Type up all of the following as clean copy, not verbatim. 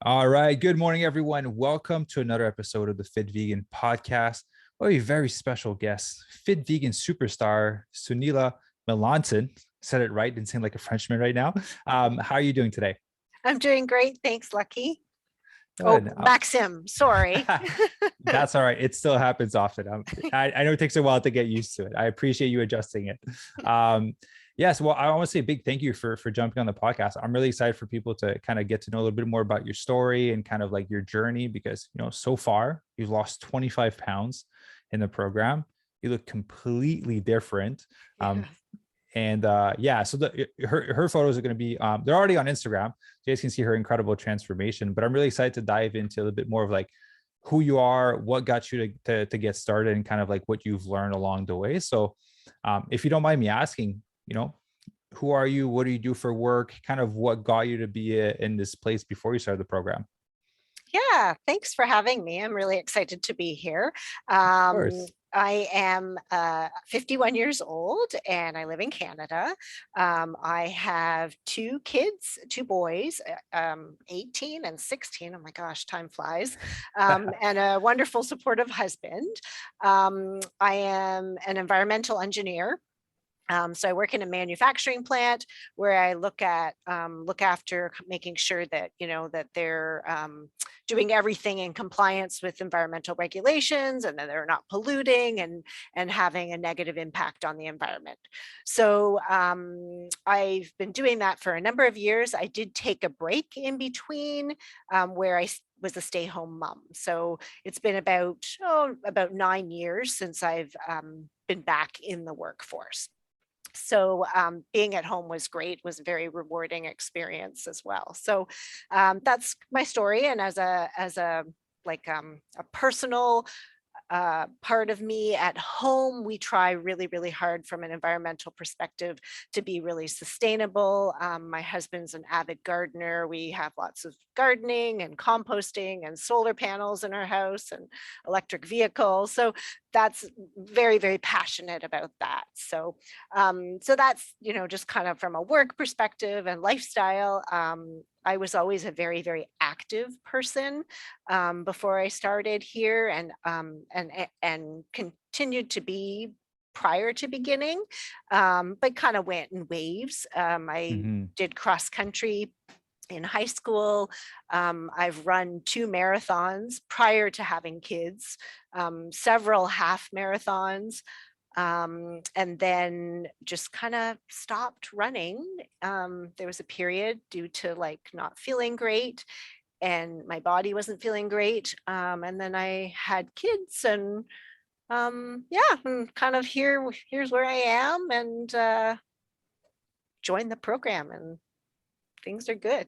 All right. Good morning, everyone. Welcome to another episode of the Fit Vegan podcast. Oh, a very special guest, Fit Vegan superstar Sunila Melanson. Said it right. Didn't sound like a Frenchman right now. How are you doing today? I'm doing great. Thanks, Lucky. Oh, Good. Maxim, sorry. That's all right. It still happens often. I know it takes a while to get used to it. I appreciate you adjusting it. Yes, well, I want to say a big thank you for jumping on the podcast. I'm really excited for people to kind of get to know a little bit more about your story and kind of like your journey because, so far you've lost 25 pounds in the program. You look completely different. Yeah. And yeah, so her photos are going to be they're already on Instagram. You guys can see her incredible transformation. But I'm really excited to dive into a little bit more of like who you are, what got you to get started, and kind of like what you've learned along the way. So, if you don't mind me asking, who are you? What do you do for work? Kind of what got you to be in this place before you started the program? Yeah, thanks for having me. I'm really excited to be here. Of Um, course. I am 51 years old and I live in Canada. I have two kids, two boys, 18 and 16. Oh my gosh, time flies. And a wonderful, supportive husband. I am an environmental engineer. So I work in a manufacturing plant where I look after making sure that that they're doing everything in compliance with environmental regulations and that they're not polluting and having a negative impact on the environment. So I've been doing that for a number of years. I did take a break in between where I was a stay-home mom. So it's been about 9 years since I've been back in the workforce. So being at home was great, was a very rewarding experience as well. So that's my story. And as a a personal part of me at home, we try really, really hard from an environmental perspective to be really sustainable. My husband's an avid gardener. We have lots of gardening and composting and solar panels in our house and electric vehicles. So that's very, very passionate about that. So that's, just kind of from a work perspective and lifestyle. I was always a very, very active person before I started here, and continued to be prior to beginning, but kind of went in waves. I Mhm. did cross country in high school. I've run 2 marathons prior to having kids, several half marathons, and then just kind of stopped running. There was a period due to like not feeling great and my body wasn't feeling great. And then I had kids and yeah, and kind of here's where I am, and joined the program and things are good.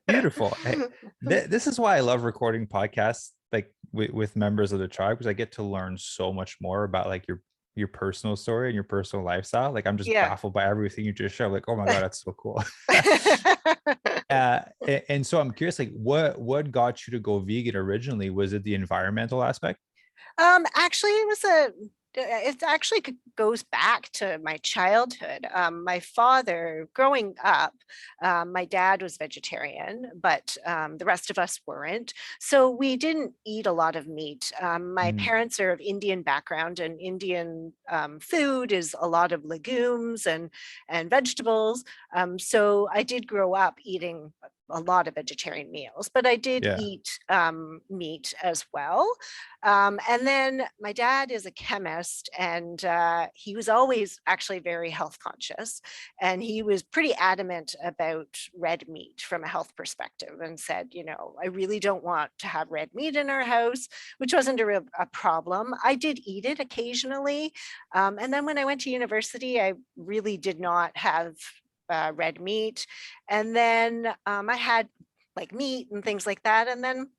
Beautiful. Hey, this is why I love recording podcasts like with members of the tribe because I get to learn so much more about like your personal story and your personal lifestyle. Like I'm just Yeah. baffled by everything you just showed. Like, oh my God, that's so cool. And so I'm curious, like what got you to go vegan originally? Was it the environmental aspect? Actually, it actually goes back to my childhood. My father, growing up, my dad was vegetarian, but the rest of us weren't. So we didn't eat a lot of meat. My Mm, parents are of Indian background, and Indian food is a lot of legumes and vegetables. So I did grow up eating a lot of vegetarian meals, but I did yeah. eat meat as well. And then my dad is a chemist, and he was always actually very health conscious. And he was pretty adamant about red meat from a health perspective and said, I really don't want to have red meat in our house, which wasn't a problem. I did eat it occasionally. And then when I went to university, I really did not have red meat. And then I had like meat and things like that. And then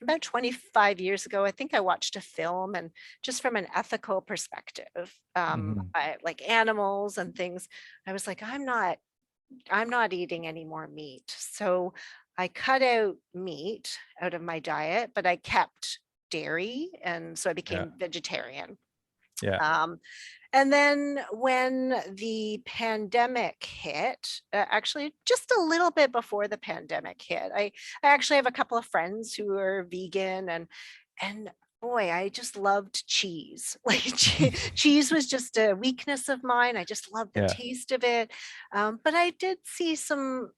about 25 years ago, I think I watched a film, and just from an ethical perspective, Mhm. I like animals and things. I was like, I'm not eating any more meat. So I cut out meat out of my diet, but I kept dairy. And so I Yeah. became vegetarian. Yeah. Um, and then when the pandemic hit, actually just a little bit before the pandemic hit, I actually have a couple of friends who are vegan, and boy, I just loved cheese. Like cheese was just a weakness of mine. I just loved the Yeah. taste of it. But I did see some,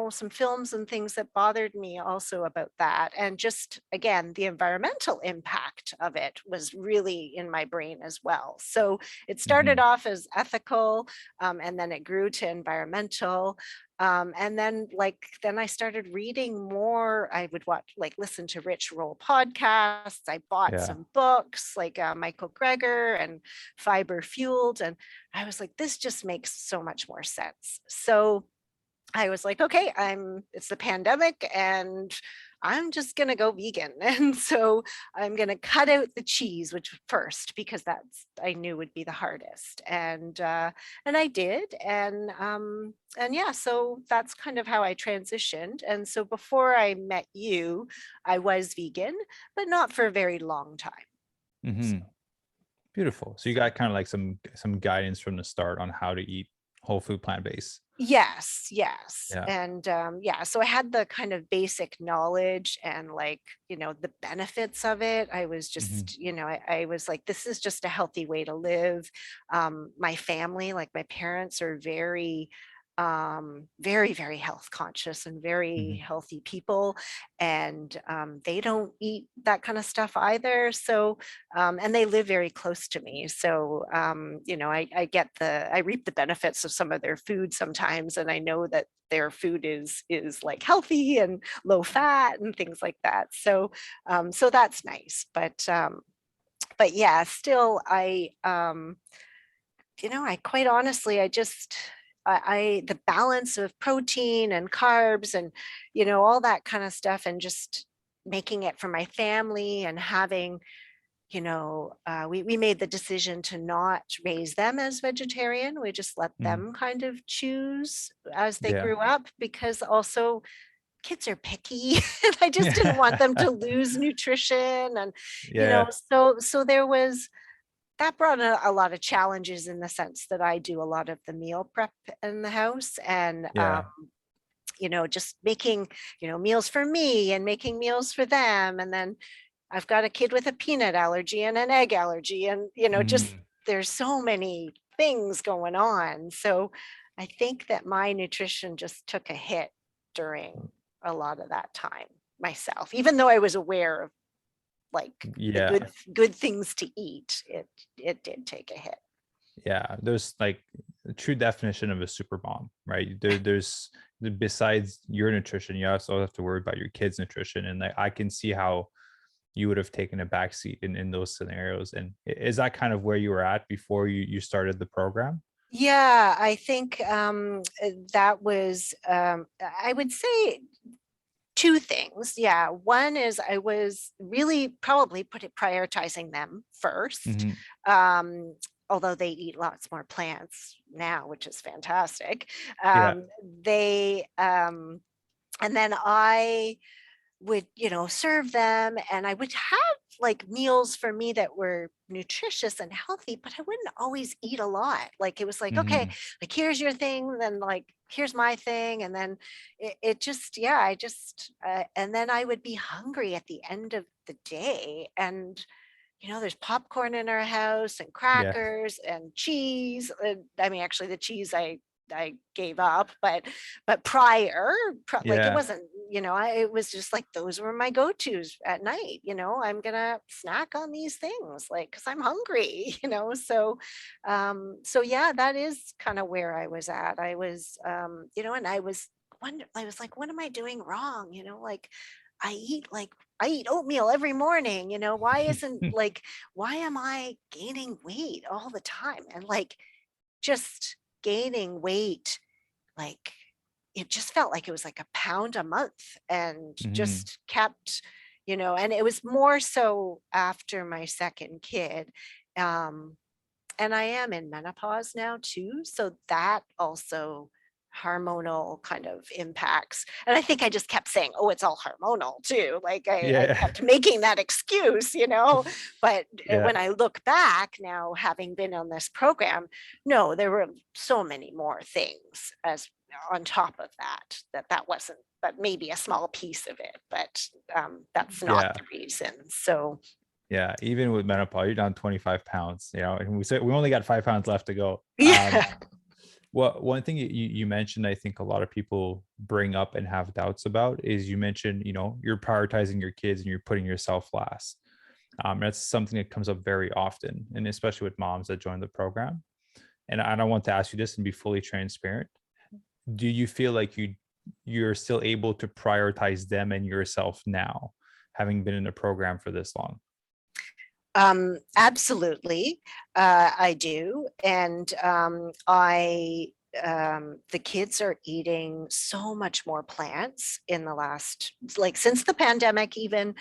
some films and things that bothered me also about that. And just again, the environmental impact of it was really in my brain as well. So it started Hmm. off as ethical, and then it grew to environmental. And then I started reading more. I would listen to Rich Roll podcasts. I bought Yeah. some books like Michael Greger and Fiber Fueled. And I was like, this just makes so much more sense. So I was like, okay, it's the pandemic and I'm just going to go vegan. And so I'm going to cut out the cheese, which first, because I knew would be the hardest. And I did. And yeah, so that's kind of how I transitioned. And so before I met you, I was vegan, but not for a very long time. Hmm. Beautiful. So you So got kind of like some guidance from the start on how to eat whole food plant-based. yes, yes. Yeah. And yeah, so I had the kind of basic knowledge and the benefits of it. I was Hmm. just, I was like, this is just a healthy way to live. My family, like my parents are very, very health conscious and very Hmm. healthy people. And they don't eat that kind of stuff either. So and they live very close to me. So, I reap the benefits of some of their food sometimes, and I know that their food is like healthy and low fat and things like that. So that's nice. But yeah, still, I quite honestly, the balance of protein and carbs and, all that kind of stuff, and just making it for my family and having we made the decision to not raise them as vegetarian. We just let Hmm. them kind of choose as they Yeah. grew up, because also kids are picky. And I just didn't want them Yeah. to lose nutrition. And, Yeah. so that brought a lot of challenges in the sense that I do a lot of the meal prep in the house. And, Yeah. just making, meals for me and making meals for them. And then I've got a kid with a peanut allergy and an egg allergy, and just Hmm. there's so many things going on. So I think that my nutrition just took a hit during a lot of that time myself, even though I was aware of like the Yeah. good things to eat. It did take a hit. Yeah. There's like the true definition of a super mom, right? There's besides your nutrition, you also have to worry about your kids' nutrition. And like I can see how you would have taken a backseat in those scenarios. And is that kind of where you were at before you started the program? Yeah, I think that was, I would say, two things. Yeah. One is I was really probably prioritizing them first. Hmm. Um, Although they eat lots more plants now, which is fantastic. Yeah. They And then I would, serve them, and I would have like meals for me that were nutritious and healthy, but I wouldn't always eat a lot. Like it was like, okay, Hmm. like here's your thing, then like here's my thing. And then it just, yeah, and then I would be hungry at the end of the day. And, there's popcorn in our house and Yeah. crackers and cheese. I mean, actually, the cheese I gave up, but like it Yeah. wasn't, it was just like those were my go-tos at night. I'm gonna snack on these things, like because I'm hungry. So yeah, that is kind of where I was at. I was, and I was like, what am I doing wrong? Like I eat oatmeal every morning. Why am I gaining weight all the time? And like just gaining weight, like it just felt like it was like a pound a month, and Hmm. just kept, and it was more so after my second kid. Um, and I am in menopause now too. So that also hormonal kind of impacts. And I think I just kept saying, oh, it's all hormonal too. Like I Yeah. kept making that excuse, but Yeah. when I look back now, having been on this program, no, there were so many more things as on top of that wasn't, but maybe a small piece of it, but that's not Yeah. the reason. So Yeah. Even with menopause, you're down 25 pounds, and we said we only got 5 pounds left to go. yeah. Well, one thing you mentioned, I think a lot of people bring up and have doubts about is you mentioned, you're prioritizing your kids and you're putting yourself last. That's something that comes up very often, and especially with moms that join the program. And I don't want to ask you this and be fully transparent. Do you feel like you're still able to prioritize them and yourself now, having been in the program for this long? Absolutely, I do. And the kids are eating so much more plants in the last, like since the pandemic, even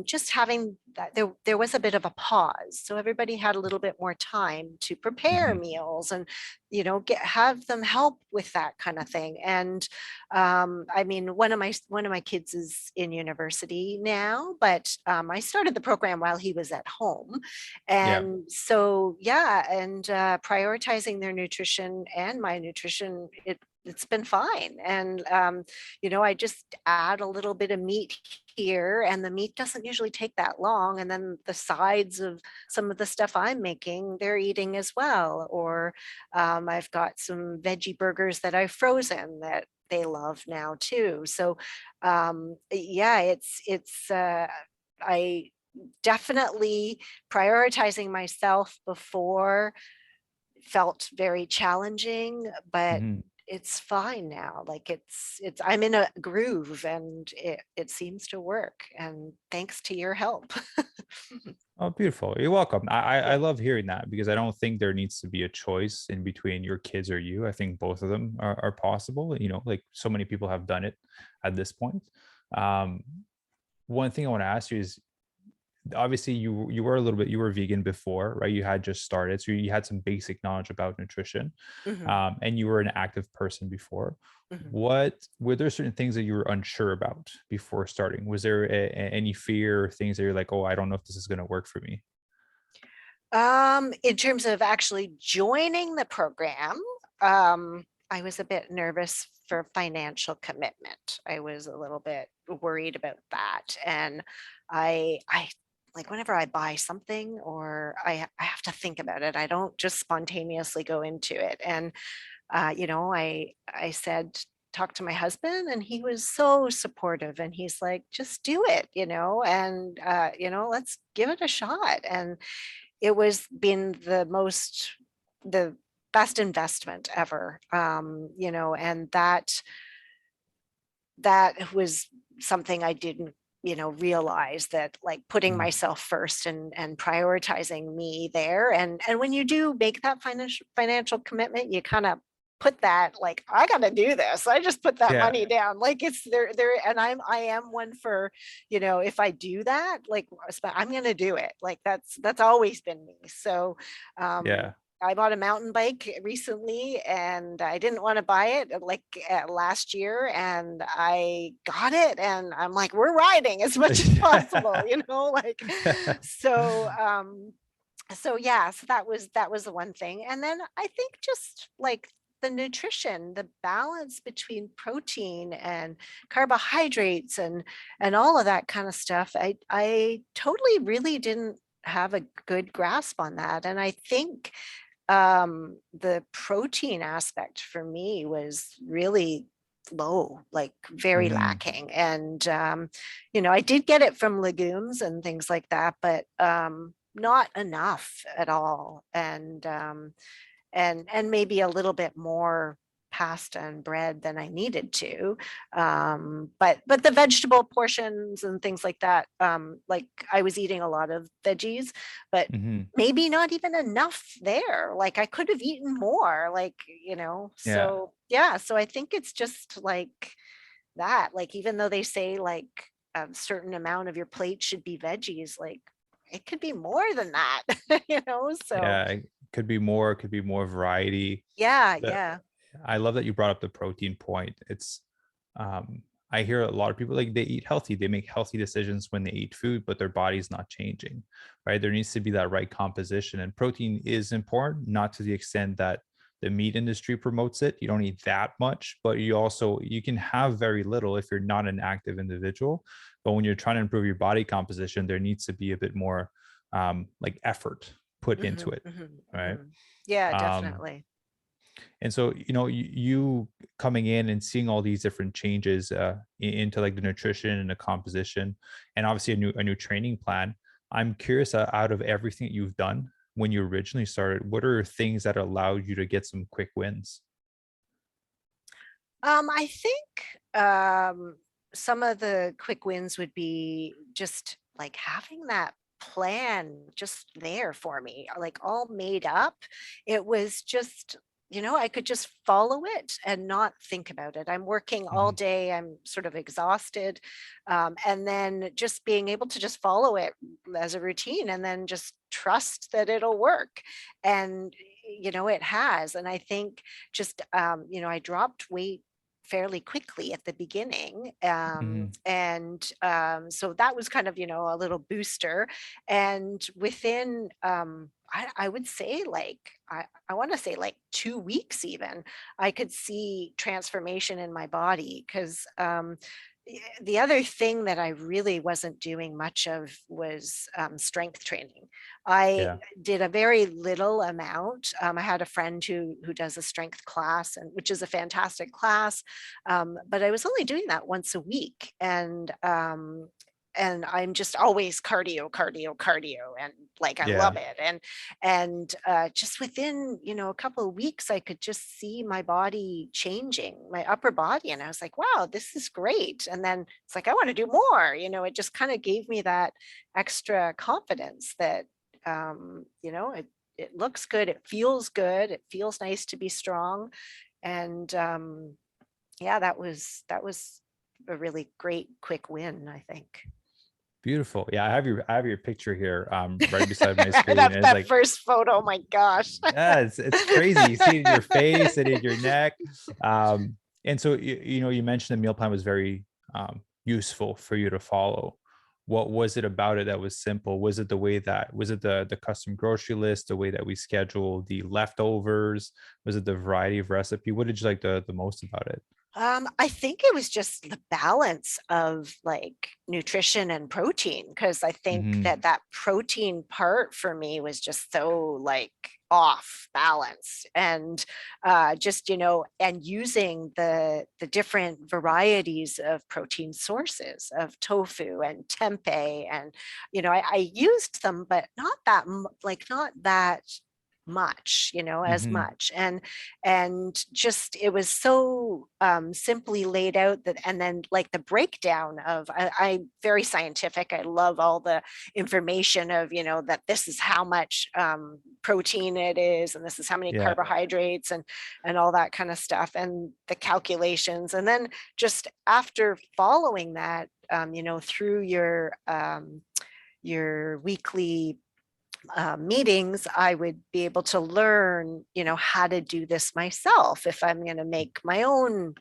just having that, there was a bit of a pause. So everybody had a little bit more time to prepare Mhm. meals and, have them help with that kind of thing. And I mean, one of my kids is in university now, but I started the program while he was at home, Yeah. and so yeah, and prioritizing their nutrition and my nutrition, it's been fine. And I just add a little bit of meat here, and the meat doesn't usually take that long. And then the sides of some of the stuff I'm making, they're eating as well. Or I've got some veggie burgers that I've frozen that they love now too. So yeah, I definitely prioritizing myself before felt very challenging, but Mhm. it's fine now. Like it's I'm in a groove, and it seems to work. And thanks to your help. Oh, beautiful. You're welcome. I Yeah. love hearing that because I don't think there needs to be a choice in between your kids or you. I think both of them are possible. Like so many people have done it at this point. Um, One thing I want to ask you is obviously you were a little bit, you were vegan before, right? You had just started, so you had some basic knowledge about nutrition, Mhm, and you were an active person before. mhm. What were there certain things that you were unsure about before starting? Was there any fear or things that you're like, oh, I don't know if this is going to work for me? In terms of actually joining the program, I was a bit nervous for financial commitment. I was a little bit worried about that. And I like whenever I buy something or I have to think about it. I don't just spontaneously go into it. And I said, talk to my husband, and he was so supportive, and he's like, just do it, and let's give it a shot. And it was been the best investment ever. And that was something I didn't, realize, that like putting Mhm. myself first and prioritizing me there. And when you do make that financial commitment, you kind of put that, like, I got to do this. I just put that Yeah. money down. Like it's there. And I am one for, if I do that, like I'm going to do it. Like that's always been me. So, um, Yeah. I bought a mountain bike recently, and I didn't want to buy it like last year, and I got it, and I'm like, we're riding as much as possible, like so yeah, so that was the one thing. And then I think just like the nutrition, the balance between protein and carbohydrates and all of that kind of stuff. I totally really didn't have a good grasp on that. And I think the protein aspect for me was really low, like very Mhm. lacking. And I did get it from legumes and things like that, but not enough at all. And maybe a little bit more pasta and bread than I needed to. But the vegetable portions and things like that, like I was eating a lot of veggies, but Mhm. maybe not even enough there. Like I could have eaten more, like, Yeah. so yeah. So I think it's just like that. Like even though they say like a certain amount of your plate should be veggies, like it could be more than that, so Yeah. It could be more, variety. yeah, But yeah. I love that you brought up the protein point. It's I hear a lot of people like they eat healthy, they make healthy decisions when they eat food, but their body's not changing, right? There needs to be that right composition, and protein is important, not to the extent that the meat industry promotes it. You don't eat that much, but you can have very little if you're not an active individual. But when you're trying to improve your body composition, there needs to be a bit more like effort put into Mhm, it, mhm, right? mhm. Yeah, Um, definitely. and so, you coming in and seeing all these different changes into like the nutrition and the composition, and obviously a new training plan. I'm curious, out of everything you've done when you originally started, what are things that allowed you to get some quick wins? I think some of the quick wins would be just like having that plan just there for me, like all made up. It was just, I could just follow it and not think about it. I'm working all Mhm. day, I'm sort of exhausted. And then just being able to just follow it as a routine and then just trust that it'll work. And, it has. And I think just, I dropped weight fairly quickly at the beginning. Mhm. So that was kind of, a little booster. And within, I would say like, I want to say like 2 weeks even, I could see transformation in my body because the other thing that I really wasn't doing much of was strength training. I Yeah. did a very little amount. I had a friend who does a strength class, and which is a fantastic class, but I was only doing that once a week, and I'm just always cardio, cardio, cardio, and like I love Yeah. it. Just within a couple of weeks, I could just see my body changing, my upper body, and I was like, wow, this is great. And then it's like I want to do more. It just kind of gave me that extra confidence that it looks good, it feels nice to be strong, and yeah, that was a really great quick win, I think. Beautiful. Yeah, I have your picture here right beside my screen. that And it's that like, first photo, my gosh. yeah, it's crazy. You see it in your face and in your neck. And so you mentioned the meal plan was very useful for you to follow. What was it about it that was simple? Was it the custom grocery list, the way that we schedule the leftovers? Was it the variety of recipe? What did you like the most about it? I think it was just the balance of like nutrition and protein, because I think Hmm. that protein part for me was just so like off balance, and just and using the different varieties of protein sources of tofu and tempeh, and I used them, but not that like not that much, as Hmm. much. And just it was so simply laid out, that and then like the breakdown of I'm very scientific, I love all the information of that this is how much protein it is, and this is how many Yeah. carbohydrates, and all that kind of stuff, and the calculations. And then just after following that, through your weekly meetings, I would be able to learn, how to do this myself if I'm going to make my own,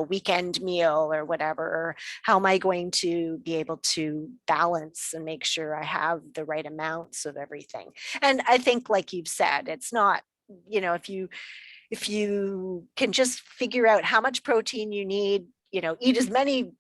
weekend meal or whatever. Or how am I going to be able to balance and make sure I have the right amounts of everything? And I think, like you've said, it's not, if you can just figure out how much protein you need, eat as many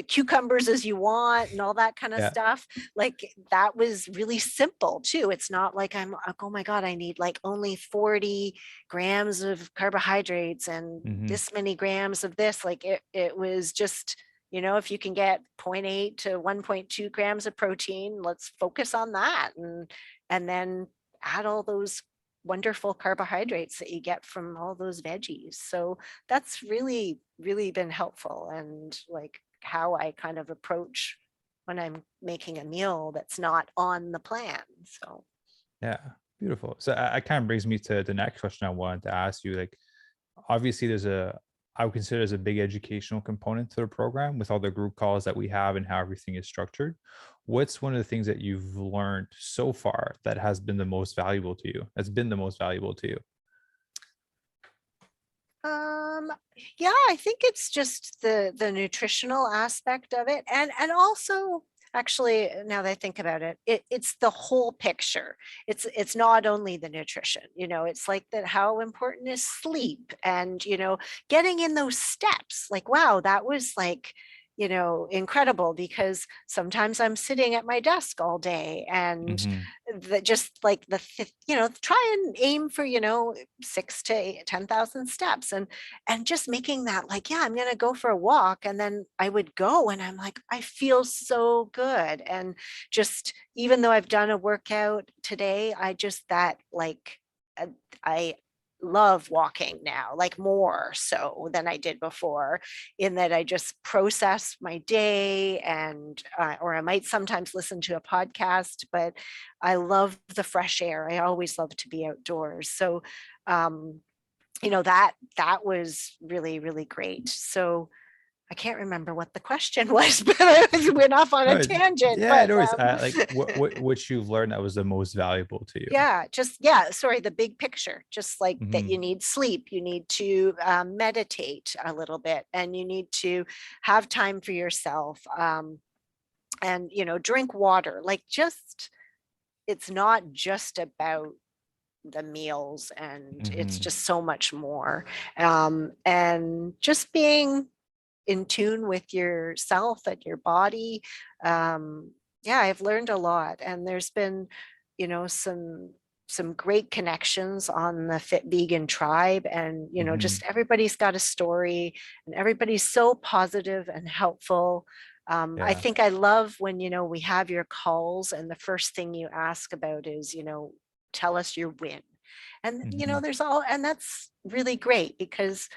cucumbers as you want and all that kind of Yeah. stuff. Like that was really simple too. It's not like I'm like, oh my God, I need like only 40 grams of carbohydrates and Hmm. this many grams of this. Like it was just, if you can get zero point 0.8 to 1.2 grams of protein, let's focus on that. And then add all those wonderful carbohydrates that you get from all those veggies. So that's really, really been helpful, and like how I kind of approach when I'm making a meal that's not on the plan. So Yeah. Beautiful. So that kind of brings me to the next question I wanted to ask you. Like, obviously I would consider there's a big educational component to the program with all the group calls that we have and how everything is structured. What's one of the things that you've learned so far that has been the most valuable to you? That's been the most valuable to you? Um, yeah, I think it's just the nutritional aspect of it. And also actually now that I think about it, it's the whole picture. It's not only the nutrition, it's like that how important is sleep and getting in those steps. Like, wow, that was like, incredible because sometimes I'm sitting at my desk all day and Hmm. that just like try and aim for, 10,000 steps and just making that like, yeah, I'm going to go for a walk. And then I would go and I'm like, I feel so good. And just, even though I've done a workout today, I just that like, uh, I love walking now, like more so than I did before, in that I just process my day and, or I might sometimes listen to a podcast, but I love the fresh air. I always love to be outdoors. So, um, that was really, really great. So I can't remember what the question was, but I went off on a No, tangent. yeah, But no worries. Like what you've learned that was the most valuable to you. yeah, just yeah, sorry, the big picture, just like that you Hmm. need sleep, you need to meditate a little bit, and you need to have time for yourself, and drink water. Like just it's not just about the meals, and it's Hmm. just so much more, and just being in tune with yourself and your body. Yeah, I've learned a lot, and there's been some great connections on the Fit Vegan tribe, and Hmm. just everybody's got a story and everybody's so positive and helpful. I Yeah. think I love when we have your calls and the first thing you ask about is tell us your win. And Hmm. there's all, and that's really great because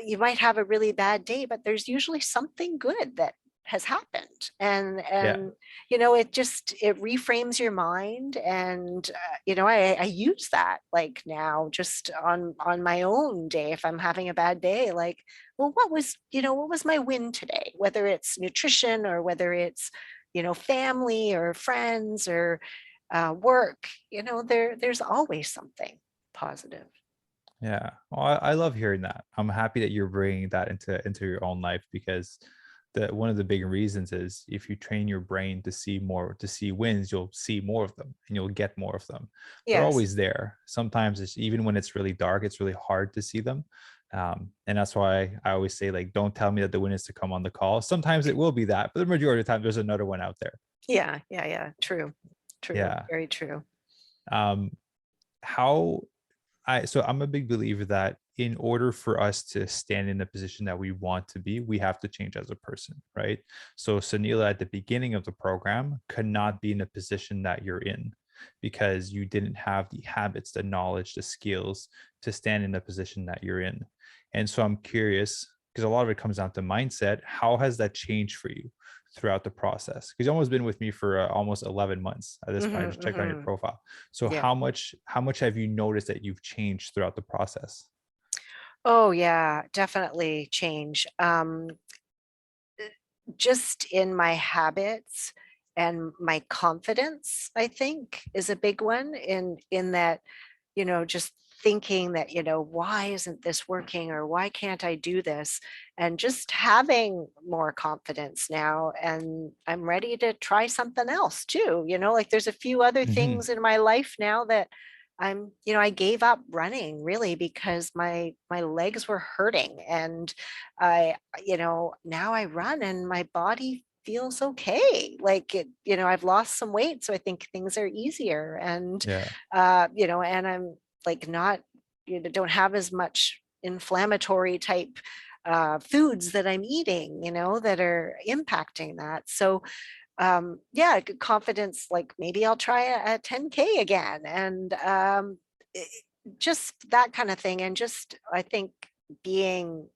you might have a really bad day, but there's usually something good that has happened. and Yeah. and it reframes your mind. And I use that like now just on my own day. If I'm having a bad day, like, well, what was my win today, whether it's nutrition or whether it's family or friends or work. There's always something positive. Yeah. Well, I love hearing that. I'm happy that you're bringing that into your own life, because one of the big reasons is if you train your brain to see more, to see wins, you'll see more of them and you'll get more of them. They're Yes. always there. Sometimes it's even when it's really dark, it's really hard to see them. And that's why I always say, like, don't tell me that the win is to come on the call. Sometimes it will be that, but the majority of the time there's another one out there. Yeah, yeah, yeah. True. True. Yeah. Very true. Um, how so I'm a big believer that in order for us to stand in the position that we want to be, we have to change as a person, right? So Sunila at the beginning of the program could not be in a position that you're in because you didn't have the habits, the knowledge, the skills to stand in the position that you're in. And so I'm curious, because a lot of it comes down to mindset. How has that changed for you throughout the process? Because you've almost been with me for almost 11 months at this point. I Hmm. just checked on your Hmm. profile. So Yeah. how much have you noticed that you've changed throughout the process? Oh, yeah, definitely change. Just in my habits and my confidence, I think is a big one in that, just thinking that, why isn't this working or why can't I do this? And just having more confidence now. And I'm ready to try something else too. Like there's a few other Hmm. things in my life now that I gave up running really because my legs were hurting. And now I run and my body feels okay. Like I've lost some weight, so I think things are easier. And Yeah. and I'm like not, don't have as much inflammatory type foods that I'm eating, that are impacting that. So yeah, good confidence, like maybe I'll try a 10K again. And just that kind of thing. And just I think being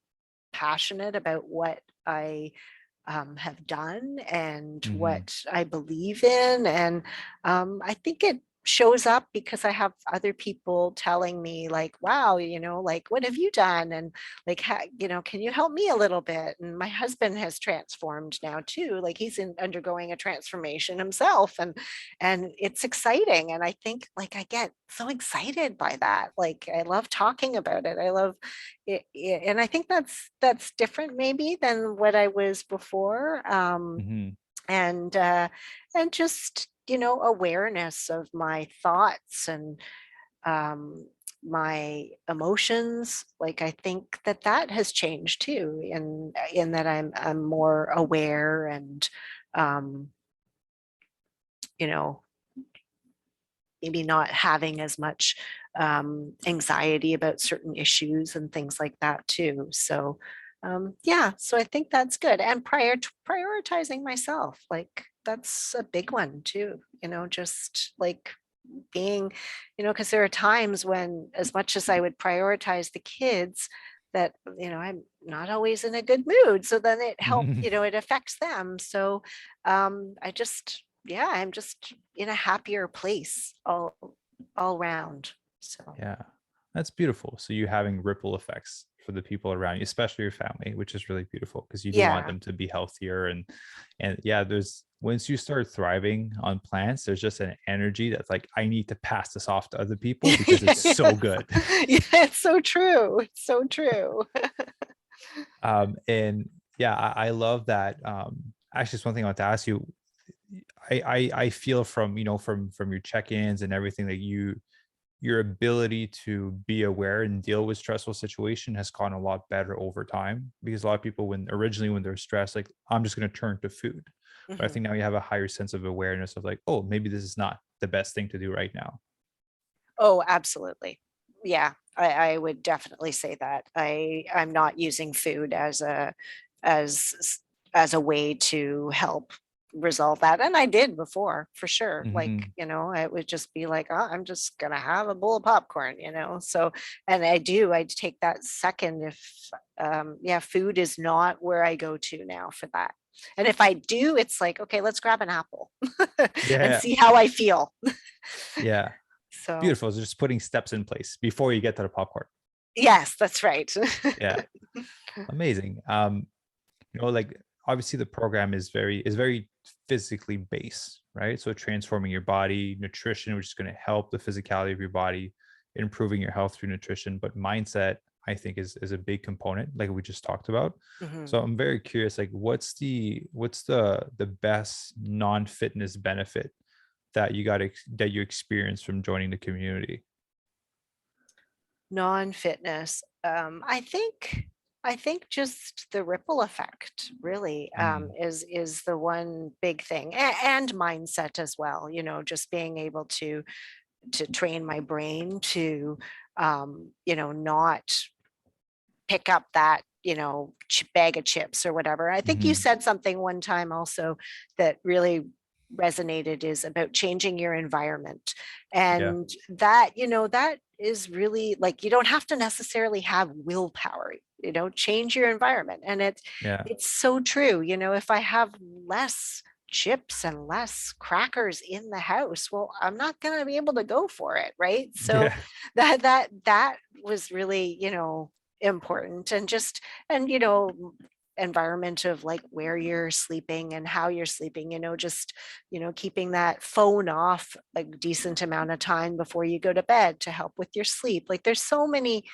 passionate about what I have done and Hmm. what I believe in. And I think it shows up because I have other people telling me like, wow, like, what have you done? And like, can you help me a little bit? And my husband has transformed now too. Like he's undergoing a transformation himself, and it's exciting. And I think like I get so excited by that. Like I love talking about it. I love it, and I think that's different maybe than what I was before. Mhm. And just awareness of my thoughts and my emotions. Like I think that has changed too, in that I'm more aware, and um you know maybe not having as much anxiety about certain issues and things like that too. So yeah, so I think that's good. And prior to prioritizing myself, like that's a big one too, just like being, because there are times when, as much as I would prioritize the kids, that, I'm not always in a good mood. So then it affects them. So I'm just in a happier place all round. So Yeah, that's beautiful. So you having ripple effects for the people around you, especially your family, which is really beautiful because you do want yeah. them to be healthier. And yeah, there's once you start thriving on plants, there's just an energy that's like, I need to pass this off to other people because it's so good. Yeah, it's so true. It's so true. And yeah, I love that. Actually, it's one thing I want to ask you. I feel from from your check-ins and everything that your ability to be aware and deal with stressful situation has gotten a lot better over time, because a lot of people when originally when they're stressed, like, I'm just going to turn to food. But I Mhm. think now you have a higher sense of awareness of like, oh, maybe this is not the best thing to do right now. Oh, absolutely. Yeah, I would definitely say that. I'm not using food as as a way to help resolve that. And I did before, for sure. Like, Hmm. it would just be like, oh, I'm just gonna have a bowl of popcorn. So, and I take that second if yeah, food is not where I go to now for that. And if I do, it's like, okay, let's grab an apple and Yeah, see how I feel. yeah, So beautiful. So just putting steps in place before you get to the popcorn. yes, that's right. Yeah, amazing. Like, obviously the program is very physically based, right? So transforming your body, nutrition, which is going to help the physicality of your body, improving your health through nutrition, but mindset, I think, is a big component, like we just talked about. Mhm. So I'm very curious, like, what's the best non-fitness benefit that that you experience from joining the community? Non-fitness. I think just the ripple effect really Mm, is the one big thing, and mindset as well. Just being able to train my brain to not pick up that bag of chips or whatever. I think you mhm. said something one time also that really resonated, is about changing your environment. Yeah, And that is really, like, you don't have to necessarily have willpower. Change your environment. And yeah, it's so true. If I have less chips and less crackers in the house, well, I'm not going to be able to go for it, right? So yeah, that was really, important. And just, and environment of like where you're sleeping and how you're sleeping, just keeping that phone off a decent amount of time before you go to bed to help with your sleep. Like there's so many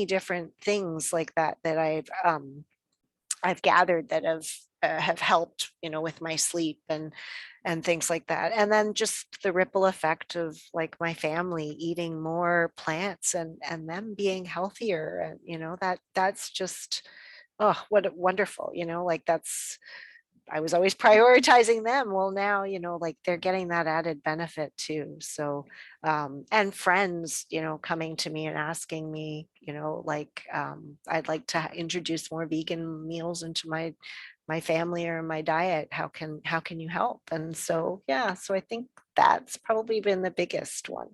different things like that I've gathered that have helped, with my sleep and things like that. And then just the ripple effect of like my family eating more plants and them being healthier, and that's just, oh, what wonderful, like that's, I was always prioritizing them. Well, now, like they're getting that added benefit too. So, and friends, coming to me and asking me, like, I'd like to introduce more vegan meals into my family or my diet. How can you help? And so, yeah, so I think that's probably been the biggest one.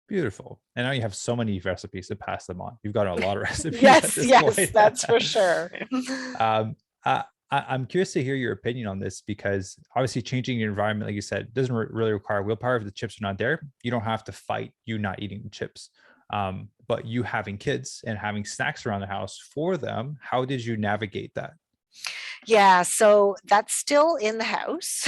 beautiful. And now you have so many recipes to pass them on. You've got a lot of recipes at Yes, this yes, point. that's for sure. um, I'm curious to hear your opinion on this, because obviously changing your environment, like you said, doesn't really require willpower. If the chips are not there, you don't have to fight you not eating the chips. But you having kids and having snacks around the house for them, how did you navigate that? Yeah, so that's still in the house.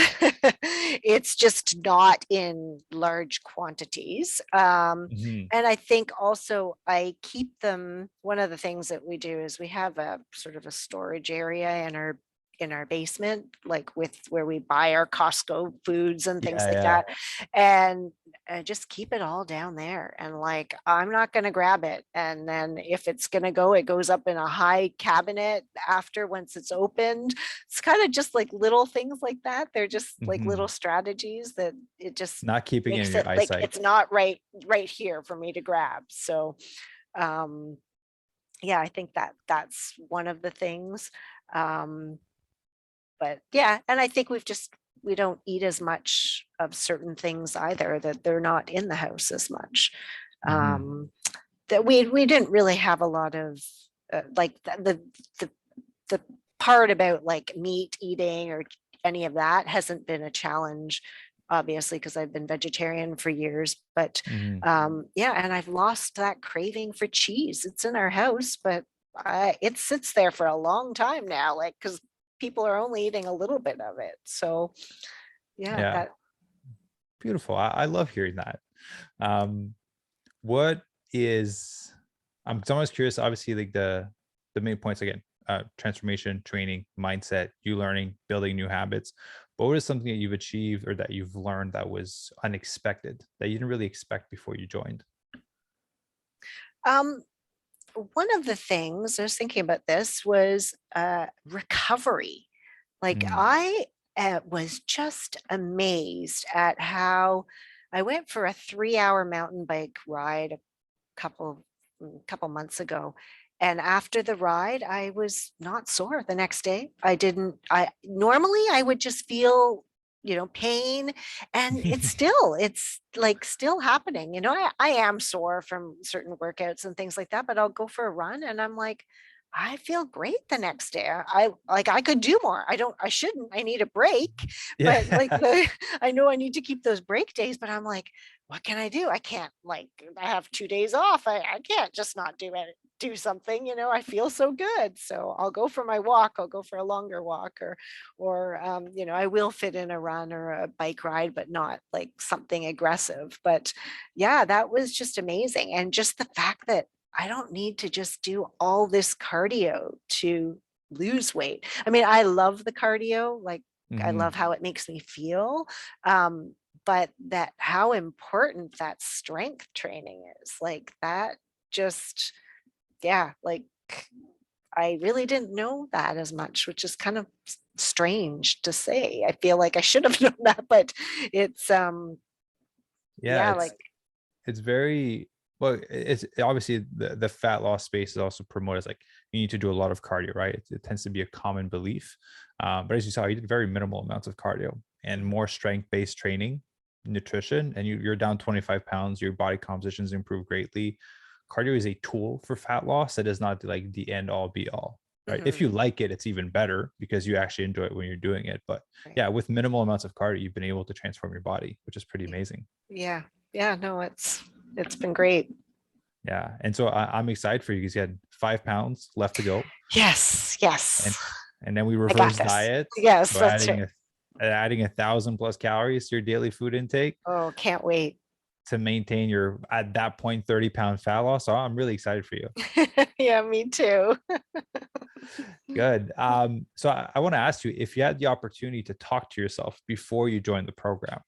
It's just not in large quantities. Mhm. And I think also I keep them. One of the things that we do is we have a sort of a storage area in our basement, like with where we buy our Costco foods and things Yeah, like yeah. that. And I just keep it all down there. And like, I'm not going to grab it. And then if it's going to go, it goes up in a high cabinet after once it's opened. It's kind of just like little things like that. They're just like little Mhm. strategies that it just Not keeping it in makes your it like eyesight. it's not right here for me to grab. So um yeah, I think that that's one of the things. Um but yeah, and I think we don't eat as much of certain things either, that they're not in the house as much. Mhm. Um, that we didn't really have a lot of like the the part about like meat eating or any of that hasn't been a challenge, obviously, because I've been vegetarian for years. But Mhm. yeah, and I've lost that craving for cheese. It's in our house, but it sits there for a long time now, like because people are only eating a little bit of it. So yeah, Yeah. that Beautiful. I love hearing that. Um, what is I'm always curious, obviously, like the main points again, transformation, training, mindset, you learning, building new habits. But what is something that you've achieved or that you've learned that was unexpected, that you didn't really expect before you joined? um one of the things I was thinking about this was recovery. Like Mm, I was just amazed at how I went for a 3 hour mountain bike ride a couple months ago. And after the ride, I was not sore the next day. I didn't, I normally I would just feel, pain, and it's like still happening. I am sore from certain workouts and things like that, but I'll go for a run and I'm like, I feel great the next day. I like I could do more. I shouldn't. I need a break, but like yeah. I know I need to keep those break days, but I'm like, what can I do? I can't like I have 2 days off. I can't just not do it, do something, I feel so good. So I'll go for my walk. I'll go for a longer walk or I will fit in a run or a bike ride, but not like something aggressive. But yeah, that was just amazing. And just the fact that I don't need to just do all this cardio to lose weight. I mean, I love the cardio, like I Hmm. love how it makes me feel. Um, but that how important that strength training is, like that just, yeah, like I really didn't know that as much, which is kind of strange to say. I feel like I should have known that, but it's Yeah, yeah, like it's very well, it's obviously the fat loss space is also promoted as like you need to do a lot of cardio, right? It tends to be a common belief. But as you saw, you did very minimal amounts of cardio and more strength-based training, nutrition, and you're down 25 pounds, your body composition's improved greatly. Cardio is a tool for fat loss. That is not like the end all be all. Right. If mhm, you like it, it's even better because you actually enjoy it when you're doing it. But right. yeah, with minimal amounts of cardio, you've been able to transform your body, which is pretty amazing. Yeah. Yeah, no, it's been great. Yeah. And so I'm excited for you because you had 5 pounds left to go. Yes, And yes. and then we I got reverse this. diets. Yes, So that's right. adding 1,000 plus calories to your daily food intake Oh, can't wait. to maintain your at that point 30-pound fat loss. So I'm really excited for you. Yeah, me too. Good. So I want to ask you, if you had the opportunity to talk to yourself before you joined the program,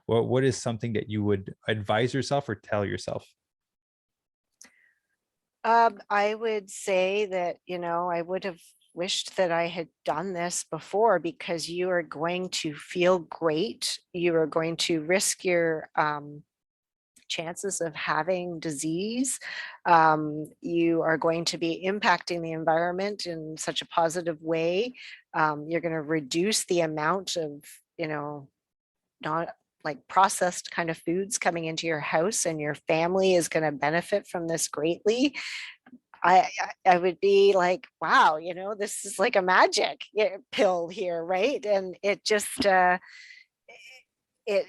what is something that you would advise yourself or tell yourself? I would say that, I would have wished that I had done this before, because you are going to feel great. You are going to risk your chances of having disease. You are going to be impacting the environment in such a positive way. You're going to reduce the amount of, not like processed kind of foods coming into your house, and your family is going to benefit from this greatly. I would be like, wow, this is like a magic pill here, right? And it just it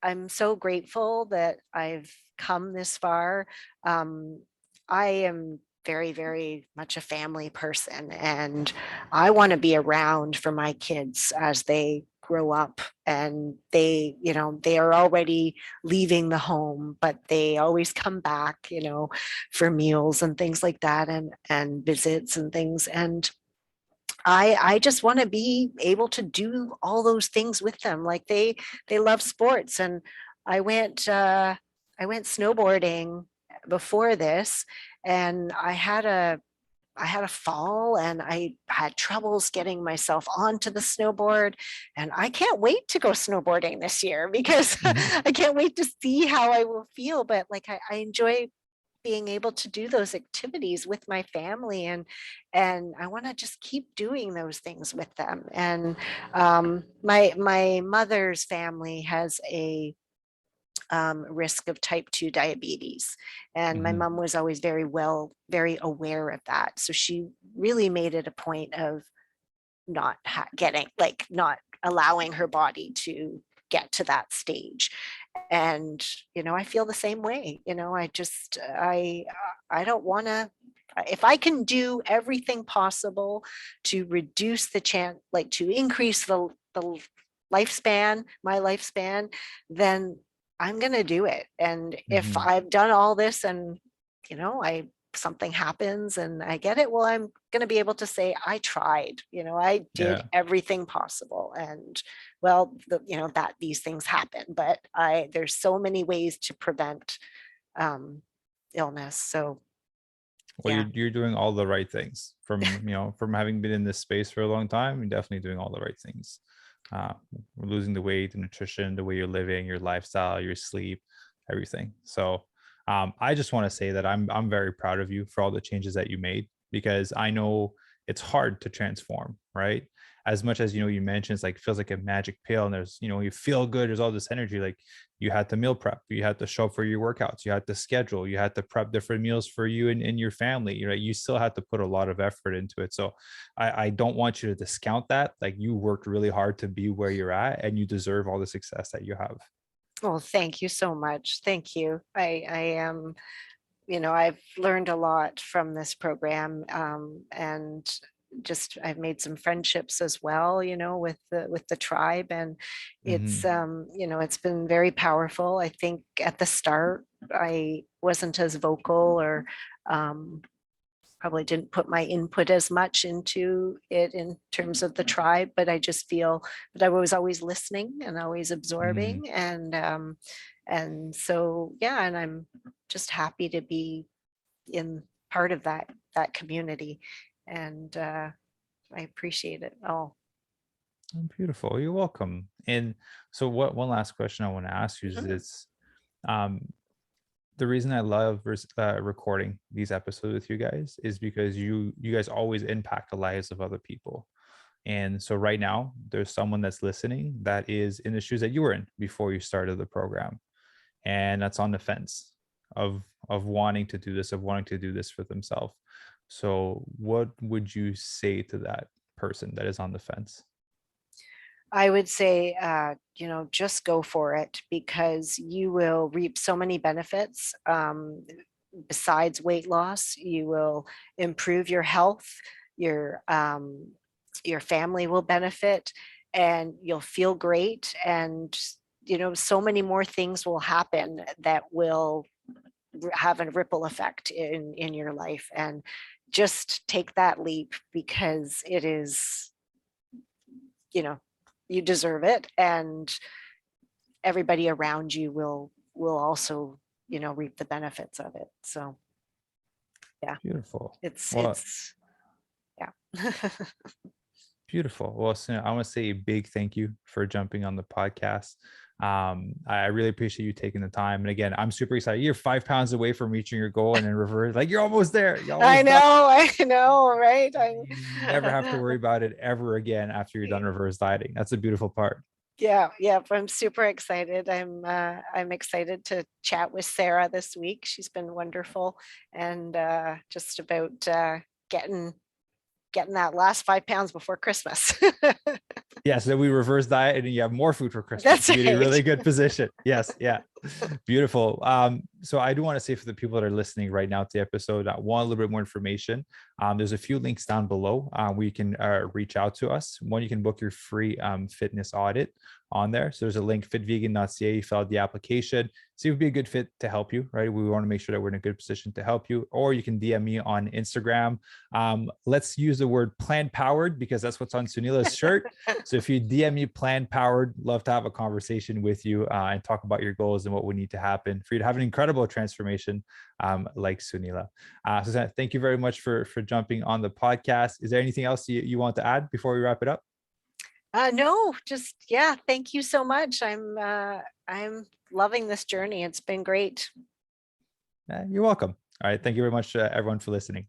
I'm so grateful that I've come this far. Um, I am very, very much a family person, and I want to be around for my kids as they grow up, and they are already leaving the home, but they always come back, for meals and things like that, and visits and things. And I just want to be able to do all those things with them. Like they love sports, and I went I went snowboarding before this, and I had a fall, and I had troubles getting myself onto the snowboard, and I can't wait to go snowboarding this year because I can't wait to see how I will feel. But like I enjoy being able to do those activities with my family, and I want to just keep doing those things with them. And my mother's family has a risk of type 2 diabetes, and my Mhm. mom was always very aware of that, so she really made it a point of not getting, like, not allowing her body to get to that stage. And I feel the same way. I don't want to, if I can do everything possible to reduce the chance, like to increase the my lifespan, then I'm going to do it. And if Mhm. I've done all this, and I something happens and I get it, well, I'm going to be able to say I tried, I did Yeah. everything possible. And well, that these things happen, but there's so many ways to prevent um, illness. So Well, yeah. you're doing all the right things from, from having been in this space for a long time. You're definitely doing all the right things. Uh, Losing the weight, the nutrition, the way you're living, your lifestyle, your sleep, everything. So, I just want to say that I'm very proud of you for all the changes that you made, because I know it's hard to transform, right? As much as you mentioned, it's like feels like a magic pill, and there's you feel good, there's all this energy. Like, you had to meal prep, you had to show up for your workouts, you had to schedule, you had to prep different meals for you and your family. You still had to put a lot of effort into it. So I don't want you to discount that. Like, you worked really hard to be where you're at, and you deserve all the success that you have. Well, thank you so much. Thank you. I am, I've learned a lot from this program, and just I've made some friendships as well, with the tribe, and it's Hmm. it's been very powerful. I think at the start I wasn't as vocal, or um, probably didn't put my input as much into it in terms of the tribe, but I just feel that I was always listening and always Hmm. absorbing. And so yeah, and I'm just happy to be in part of that community. And I appreciate it all. Beautiful. You're welcome. And so, what one last question I want to ask you is Mhm. this. Um, the reason I love recording these episodes with you guys is because you guys always impact the lives of other people. And so right now, there's someone that's listening that is in the shoes that you were in before you started the program, and that's on the fence of wanting to do this, of wanting to do this for themselves. So, what would you say to that person that is on the fence? I would say, just go for it, because you will reap so many benefits. Besides weight loss, you will improve your health, your your family will benefit, and you'll feel great. And so many more things will happen that will have a ripple effect in your life. And just take that leap, because it is, you know you deserve it, and everybody around you will also reap the benefits of it. So yeah, Beautiful. it's Well, it's yeah. beautiful. Well, Sunil, I want to say a big thank you for jumping on the podcast. I really appreciate you taking the time. And again, I'm super excited. You're 5 pounds away from reaching your goal, and in reverse, like, you're almost there. You're I almost done. know, I know, right? You never have to worry about it ever again after you're done reverse dieting. That's a beautiful part. Yeah, yeah, I'm super excited. I'm excited to chat with Sarah this week. She's been wonderful, and just about getting getting that last 5 pounds before Christmas. Yeah, so then we reverse diet and then you have more food for Christmas. That's You'd be in a right. really good position. Yes, yeah. Beautiful. So I do want to say for the people that are listening right now to the episode, want a little bit more information. There's a few links down below where you can reach out to us. One, you can book your free fitness audit on there. So there's a link, fitvegan.ca. You fill out the application. See, it would be a good fit to help you, right? We want to make sure that we're in a good position to help you. Or you can DM me on Instagram. Let's use the word plant powered because that's what's on Sunila's shirt. So if you DM me plant powered, love to have a conversation with you and talk about your goals and what would need to happen for you to have an incredible transformation like Sunila. So thank you very much for jumping on the podcast. Is there anything else you want to add before we wrap it up? No, just yeah, thank you so much. I'm loving this journey. It's been great. You're welcome. All right. Thank you very much, everyone, for listening.